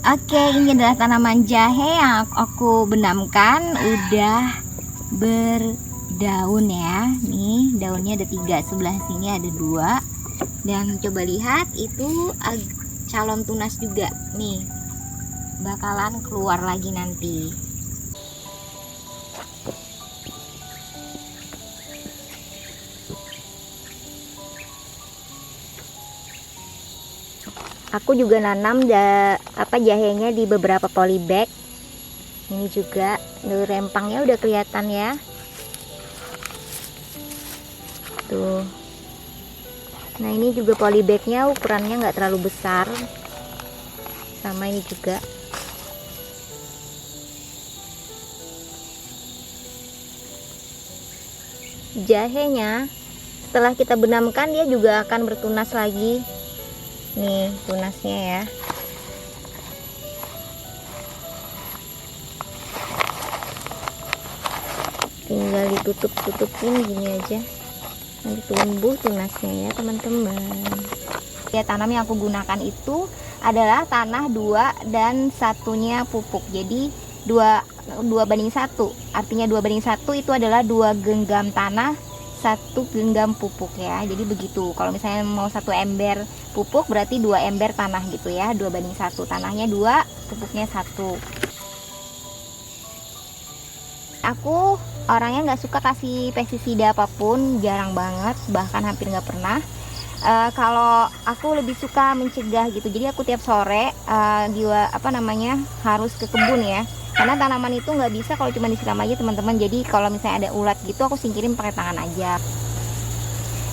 Oke, ini adalah tanaman jahe yang aku benamkan, udah berdaun ya. Nih daunnya ada 3, sebelah sini ada 2. Dan coba lihat itu calon tunas juga nih, bakalan keluar lagi nanti. Aku juga nanam jahenya di beberapa polybag. Ini juga rempangnya udah kelihatan ya. Tuh. Nah ini juga polybagnya ukurannya nggak terlalu besar. Sama ini juga. Jahenya setelah kita benamkan dia juga akan bertunas lagi. Nih tunasnya ya. Tinggal ditutup-tutupin gini aja, nanti tumbuh tunasnya ya teman-teman. Ya, tanam yang aku gunakan itu adalah tanah 2 dan satunya pupuk. Jadi 2:1. Artinya 2:1 itu adalah 2 genggam tanah, 1 genggam pupuk ya. Jadi begitu. Kalau misalnya mau 1 ember pupuk berarti 2 ember tanah gitu ya. 2:1. Tanahnya 2, pupuknya 1. Aku orangnya nggak suka kasih pestisida apapun, jarang banget, bahkan hampir nggak pernah. Kalau aku lebih suka mencegah gitu. Jadi aku tiap sore harus ke kebun ya. Karena tanaman itu nggak bisa kalau cuma disiram aja teman-teman. Jadi kalau misalnya ada ulat gitu aku singkirin pakai tangan aja.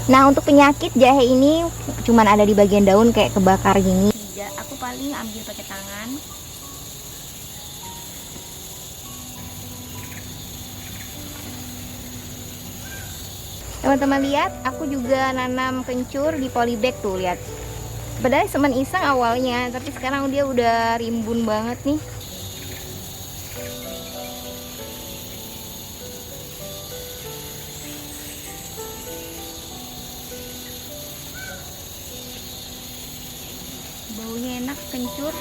Nah untuk penyakit jahe ini cuman ada di bagian daun kayak kebakar gini. Aku paling ambil pakai tangan. Teman-teman lihat, aku juga nanam kencur di polybag tuh, lihat. Padahal semen iseng awalnya, tapi sekarang dia udah rimbun banget nih. Baunya enak kencur.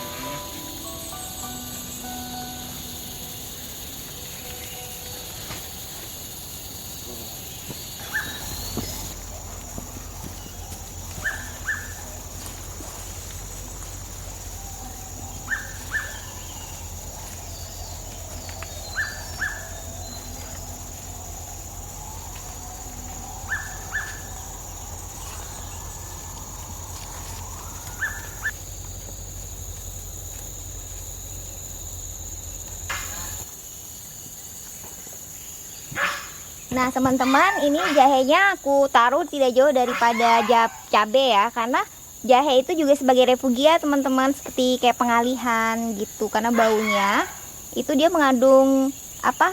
Nah teman-teman, ini jahenya aku taruh tidak jauh daripada cabai ya, karena jahe itu juga sebagai refugia teman-teman, seperti kayak pengalihan gitu. Karena baunya itu dia mengandung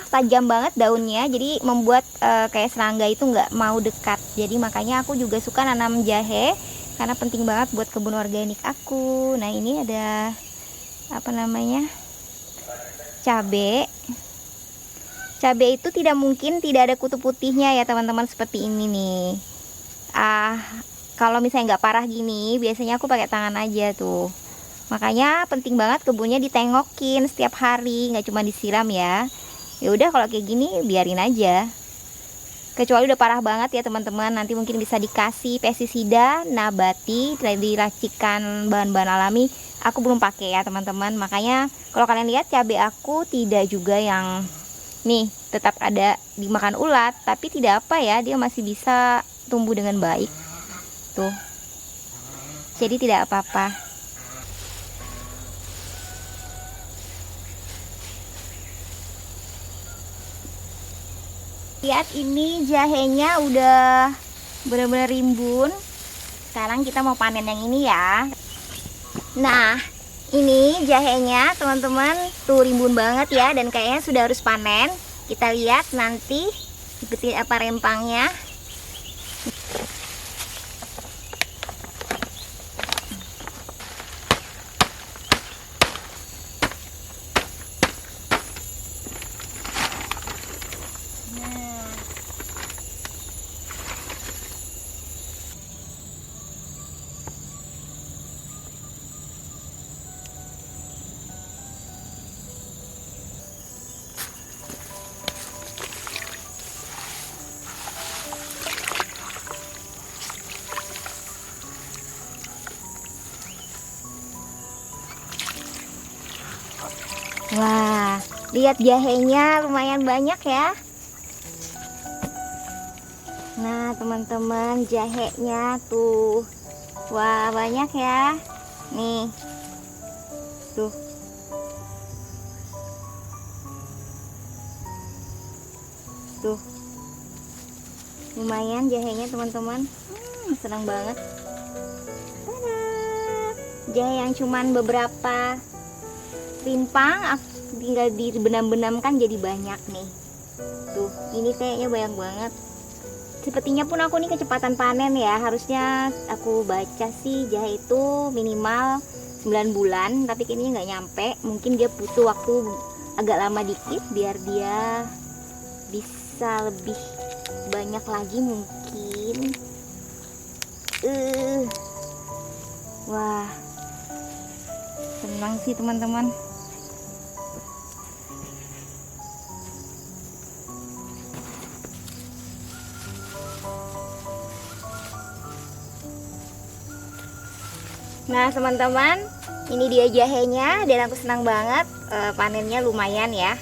tajam banget daunnya, jadi membuat kayak serangga itu nggak mau dekat. Jadi makanya aku juga suka nanam jahe karena penting banget buat kebun organik aku. Nah ini ada cabai. Cabai itu tidak mungkin tidak ada kutu putihnya ya teman-teman, seperti ini nih. Kalau misalnya nggak parah gini, biasanya aku pakai tangan aja tuh. Makanya penting banget kebunnya ditengokin setiap hari, nggak cuma disiram ya. Ya udah kalau kayak gini biarin aja. Kecuali udah parah banget ya teman-teman, nanti mungkin bisa dikasih pestisida nabati, diracikan bahan-bahan alami. Aku belum pakai ya teman-teman. Makanya kalau kalian lihat cabai aku tidak juga yang nih tetap ada dimakan ulat, tapi tidak dia masih bisa tumbuh dengan baik tuh, jadi tidak apa-apa. Lihat ini jahenya udah benar-benar rimbun. Sekarang kita mau panen yang ini ya. Nah ini jahenya teman-teman tuh rimbun banget ya, dan kayaknya sudah harus panen. Kita lihat nanti seperti apa rempangnya. Wah, lihat jahenya lumayan banyak ya. Nah teman-teman, jahenya tuh, wah banyak ya. Nih tuh, tuh lumayan jahenya teman-teman. Senang banget. Tada! Jahe yang cuman beberapa rimpang tinggal dibenam-benamkan jadi banyak nih. Tuh, ini kayaknya banyak banget. Sepertinya pun aku nih kecepatan panen ya. Harusnya aku baca sih jahe itu minimal 9 bulan, tapi kayaknya nggak nyampe. Mungkin dia butuh waktu agak lama dikit biar dia bisa lebih banyak lagi mungkin. Wah, senang sih teman-teman. Nah teman-teman, ini dia jahenya dan aku senang banget. Panennya lumayan ya.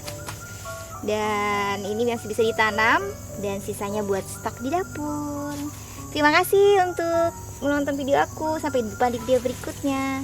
Dan ini masih bisa ditanam dan sisanya buat stok di dapur. Terima kasih untuk menonton video aku. Sampai jumpa di video berikutnya.